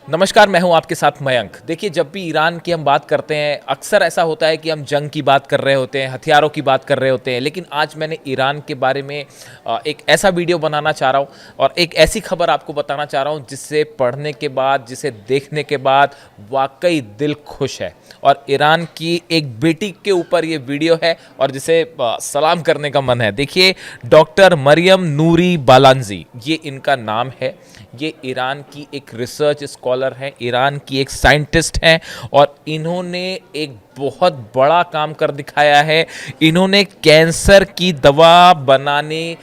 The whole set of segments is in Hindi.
नमस्कार, मैं हूं आपके साथ मयंक। देखिए, जब भी ईरान की हम बात करते हैं, अक्सर ऐसा होता है कि हम जंग की बात कर रहे होते हैं, हथियारों की बात कर रहे होते हैं। लेकिन आज मैंने ईरान के बारे में एक ऐसा वीडियो बनाना चाह रहा हूं और एक ऐसी खबर आपको बताना चाह रहा हूं जिसे पढ़ने के बाद, जिसे देखने के बाद वाकई दिल खुश है। और ईरान की एक बेटी के ऊपर ये वीडियो है और जिसे सलाम करने का मन है। देखिए, डॉक्टर मरियम नूरी बालांजी, ये इनका नाम है। ये ईरान की एक रिसर्च स्कॉलर हैं, ईरान की एक साइंटिस्ट हैं और इन्होंने एक बहुत बड़ा काम कर दिखाया है। इन्होंने कैंसर की दवा बनाने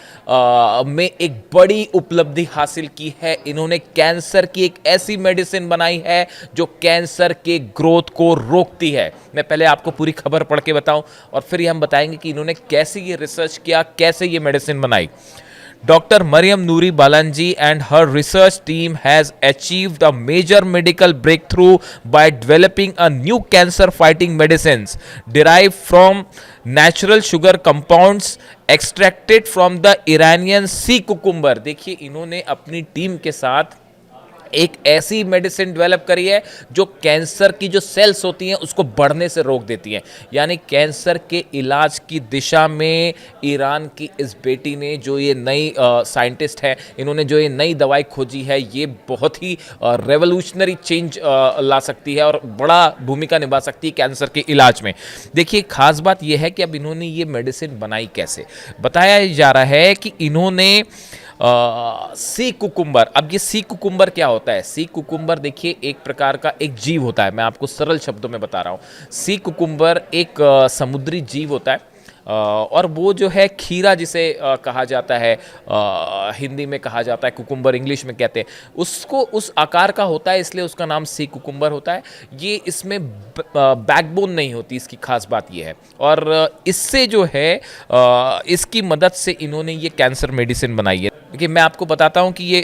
में एक बड़ी उपलब्धि हासिल की है। इन्होंने कैंसर की एक ऐसी मेडिसिन बनाई है जो कैंसर के ग्रोथ को रोकती है। मैं पहले आपको पूरी खबर पढ़ के बताऊं और फिर ये हम बताएंगे कि इन्होंने कैसे ये रिसर्च किया, कैसे ये मेडिसिन बनाई। Dr. Mariam Noori Balanji and her research team has achieved a major medical breakthrough by developing a new cancer fighting medicines derived from natural sugar compounds extracted from the Iranian sea cucumber। देखिए, इन्होंने अपनी टीम के साथ एक ऐसी मेडिसिन डेवलप करी है जो कैंसर की जो सेल्स होती हैं उसको बढ़ने से रोक देती हैं। यानी कैंसर के इलाज की दिशा में ईरान की इस बेटी ने, जो ये नई साइंटिस्ट है, इन्होंने जो ये नई दवाई खोजी है, ये बहुत ही रेवोल्यूशनरी चेंज ला सकती है और बड़ा भूमिका निभा सकती है कैंसर के इलाज में। देखिए, खास बात यह है कि अब इन्होंने ये मेडिसिन बनाई कैसे। बताया जा रहा है कि इन्होंने सी कुकुम्बर, अब ये सी कुकुम्बर क्या होता है? सी कुकुम्बर देखिए एक प्रकार का एक जीव होता है। मैं आपको सरल शब्दों में बता रहा हूँ। सी कुकुम्बर एक समुद्री जीव होता है और वो जो है खीरा जिसे कहा जाता है, हिंदी में कहा जाता है कुकुम्बर, इंग्लिश में कहते हैं उसको, उस आकार का होता है, इसलिए उसका नाम सी कुकुम्बर होता है। ये इसमें बैकबोन नहीं होती, इसकी खास बात ये है। और इससे जो है इसकी मदद से इन्होंने ये कैंसर मेडिसिन बनाई है। देखिए, मैं आपको बताता हूँ कि ये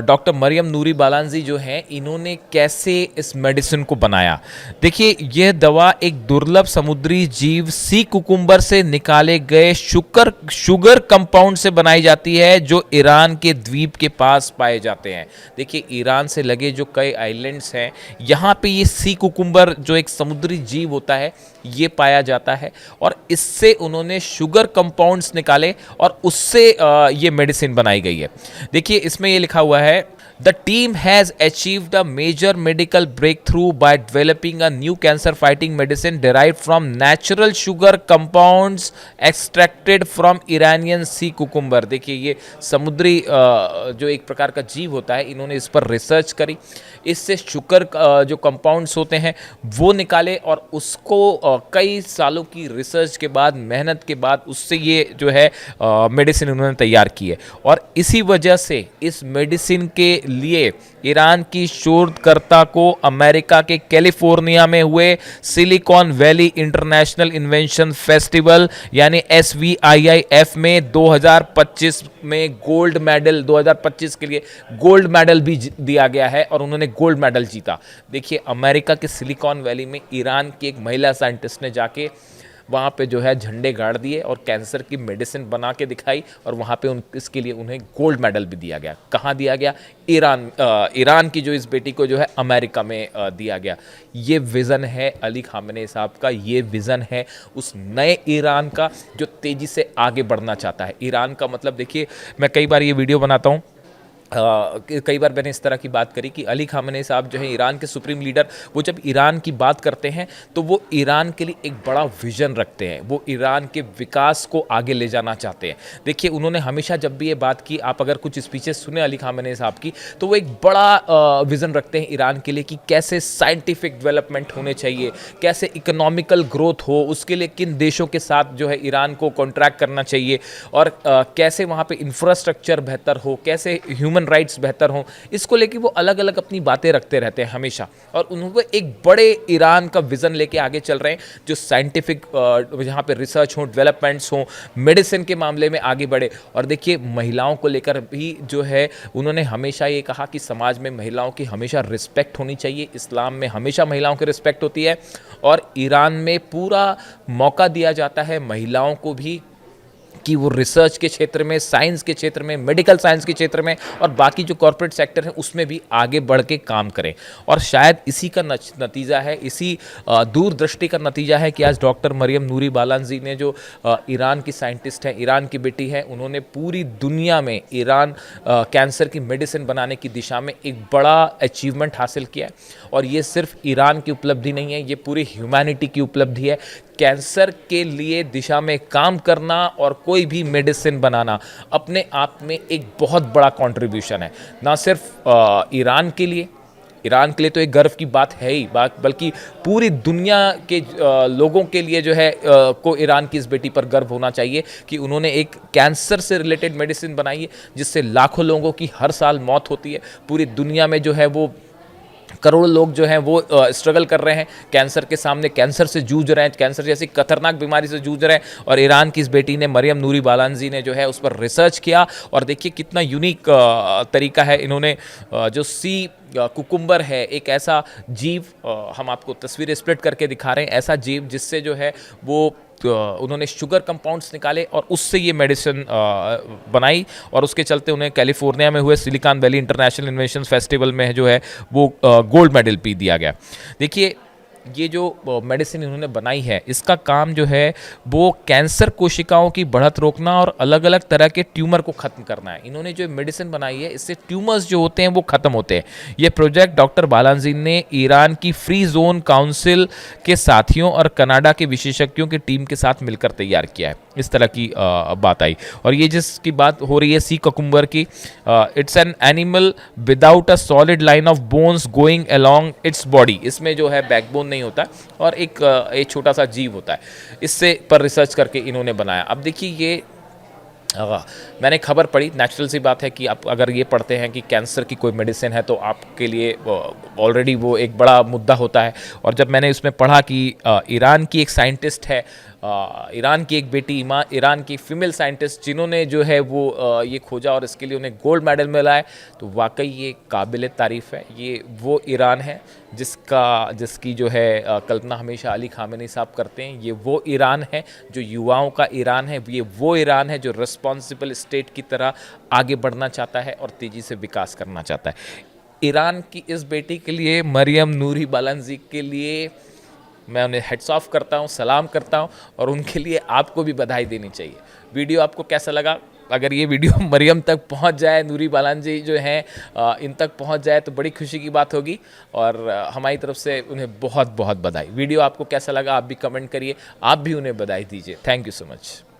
डॉक्टर मरियम नूरी बालांजी जो हैं, इन्होंने कैसे इस मेडिसिन को बनाया। देखिए, यह दवा एक दुर्लभ समुद्री जीव सी कुकुम्बर से निकाले गए शुगर कंपाउंड से बनाई जाती है जो ईरान के द्वीप के पास पाए जाते हैं। देखिए, ईरान से लगे जो कई आइलैंड्स हैं, यहाँ पे ये सी कुकुम्बर जो एक समुद्री जीव होता है, ये पाया जाता है और इससे उन्होंने शुगर कंपाउंड्स निकाले और उससे ये मेडिसिन बनाई गई है। देखिए, इसमें ये लिखा हुआ है, the team has achieved a major medical breakthrough by developing a new cancer fighting medicine derived from natural sugar compounds extracted from Iranian sea cucumber. देखिए, ये समुद्री जो एक प्रकार का जीव होता है, इन्होंने इस पर रिसर्च करी, इससे शुगर जो कंपाउंड्स होते हैं वो निकाले और उसको कई सालों की रिसर्च के बाद, मेहनत के बाद उससे ये जो है मेडिसिन उन्होंने तैयार की है। और इसी वजह से इस मेडिसिन के लिए ईरान की शोधकर्ता को अमेरिका के कैलिफोर्निया में हुए silicon valley international invention festival यानी SVIIF में 2025 में गोल्ड मेडल, 2025 के लिए गोल्ड मेडल भी दिया गया है और उन्होंने गोल्ड मेडल जीता। देखिए, अमेरिका के सिलिकॉन वैली में ईरान की एक महिला साइंटिस्ट ने जाके वहाँ पे जो है झंडे गाड़ दिए और कैंसर की मेडिसिन बना के दिखाई और वहाँ पे इसके लिए उन्हें गोल्ड मेडल भी दिया गया। कहाँ दिया गया? ईरान की जो इस बेटी को जो है अमेरिका में दिया गया। ये विज़न है अली खामेनेई साहब का, ये विज़न है उस नए ईरान का जो तेज़ी से आगे बढ़ना चाहता है। ईरान का मतलब देखिए, मैं कई बार ये वीडियो बनाता हूँ, कई बार मैंने इस तरह की बात करी कि अली खामेनेई साहब जो है ईरान के सुप्रीम लीडर, वो जब ईरान की बात करते हैं तो वो ईरान के लिए एक बड़ा विजन रखते हैं, वो ईरान के विकास को आगे ले जाना चाहते हैं। देखिए, उन्होंने हमेशा जब भी ये बात की, आप अगर कुछ स्पीचेस सुने अली खामेनेई साहब की, तो वो एक बड़ा विज़न रखते हैं ईरान के लिए कि कैसे साइंटिफिक डेवलपमेंट होने चाहिए, कैसे इकोनॉमिकल ग्रोथ हो, उसके लिए किन देशों के साथ जो है ईरान को कॉन्ट्रैक्ट करना चाहिए और कैसे वहाँ पे इंफ्रास्ट्रक्चर बेहतर हो, कैसे ह्यूमन राइट्स बेहतर हों। इसको लेके वो अलग अलग अपनी बातें रखते रहते हैं हमेशा और उनको एक बड़े ईरान का विजन लेके आगे चल रहे हैं जो साइंटिफिक जहाँ पे रिसर्च हो, डेवलपमेंट्स हो, मेडिसिन के मामले में आगे बढ़े। और देखिए, महिलाओं को लेकर भी जो है उन्होंने हमेशा ये कहा कि समाज में महिलाओं की हमेशा रिस्पेक्ट होनी चाहिए, इस्लाम में हमेशा महिलाओं की रिस्पेक्ट होती है और ईरान में पूरा मौका दिया जाता है महिलाओं को भी कि वो रिसर्च के क्षेत्र में, साइंस के क्षेत्र में, मेडिकल साइंस के क्षेत्र में और बाकी जो कॉर्पोरेट सेक्टर है उसमें भी आगे बढ़ के काम करें। और शायद इसी का नतीजा है, इसी दूरदृष्टि का नतीजा है कि आज डॉक्टर मरियम नूरी बालाजी ने, जो ईरान की साइंटिस्ट है, ईरान की बेटी है, उन्होंने पूरी दुनिया में ईरान कैंसर की मेडिसिन बनाने की दिशा में एक बड़ा अचीवमेंट हासिल किया है। और ये सिर्फ ईरान की उपलब्धि नहीं है, ये पूरी ह्यूमैनिटी की उपलब्धि है। कैंसर के लिए दिशा में काम करना और कोई भी मेडिसिन बनाना अपने आप में एक बहुत बड़ा कंट्रीब्यूशन है, ना सिर्फ ईरान के लिए तो एक गर्व की बात है ही, बल्कि पूरी दुनिया के लोगों के लिए जो है को ईरान की इस बेटी पर गर्व होना चाहिए कि उन्होंने एक कैंसर से रिलेटेड मेडिसिन बनाई है जिससे लाखों लोगों की हर साल मौत होती है। पूरी दुनिया में जो है वो करोड़ों लोग जो हैं वो स्ट्रगल कर रहे हैं कैंसर के सामने, कैंसर से जूझ रहे हैं, कैंसर जैसी खतरनाक बीमारी से जूझ रहे हैं। और ईरान की इस बेटी ने, मरियम नूरी बालाजी ने जो है उस पर रिसर्च किया और देखिए कितना यूनिक तरीका है। इन्होंने जो सी कुकुम्बर है, एक ऐसा जीव, हम आपको तस्वीरें स्प्लिट करके दिखा रहे हैं, ऐसा जीव जिससे जो है वो उन्होंने शुगर कंपाउंड्स निकाले और उससे ये मेडिसिन बनाई। और उसके चलते उन्हें कैलिफोर्निया में हुए silicon valley international invention festival में जो है वो गोल्ड मेडल भी दिया गया। देखिए ये जो मेडिसिन इन्होंने बनाई है, इसका काम जो है वो कैंसर कोशिकाओं की बढ़त रोकना और अलग अलग तरह के ट्यूमर को ख़त्म करना है। इन्होंने जो मेडिसिन बनाई है इससे ट्यूमर्स जो होते हैं वो ख़त्म होते हैं। ये प्रोजेक्ट डॉक्टर बालाजी ने ईरान की फ्री जोन काउंसिल के साथियों और कनाडा के विशेषज्ञों की टीम के साथ मिलकर तैयार किया है। इस तरह की बात आई। और ये जिसकी बात हो रही है सी ककुम्बर की, it's an animal without a solid line of bones going along its body. इसमें जो है बैकबोन नहीं होता और एक छोटा सा जीव होता है। इससे पर रिसर्च करके इन्होंने बनाया। अब देखिए ये मैंने खबर पढ़ी, नेचुरल सी बात है कि आप अगर ये पढ़ते हैं कि कैंसर की कोई मेडिसिन है तो आपके लिए ऑलरेडी वो एक बड़ा मुद्दा होता है। और जब मैंने उसमें पढ़ा कि ईरान की एक साइंटिस्ट है, ईरान की एक बेटी, ईरान की फीमेल साइंटिस्ट जिन्होंने जो है वो ये खोजा और इसके लिए उन्हें गोल्ड मेडल मिला है, तो वाकई ये काबिल तारीफ़ है। ये वो ईरान है जिसकी जो है कल्पना हमेशा अली खामेनी साहब करते हैं। ये वो ईरान है जो युवाओं का ईरान है। ये वो ईरान है जो रिस्पॉन्सिबल स्टेट की तरह आगे बढ़ना चाहता है और तेज़ी से विकास करना चाहता है। ईरान की इस बेटी के लिए, मरियम नूरी बालाजी के लिए, मैं उन्हें हेड्स ऑफ करता हूँ, सलाम करता हूँ और उनके लिए आपको भी बधाई देनी चाहिए। वीडियो आपको कैसा लगा? अगर ये वीडियो मरियम तक पहुंच जाए, नूरी बालाजी जो हैं इन तक पहुंच जाए तो बड़ी खुशी की बात होगी और हमारी तरफ से उन्हें बहुत बहुत बधाई। वीडियो आपको कैसा लगा आप भी कमेंट करिए, आप भी उन्हें बधाई दीजिए। Thank you so much.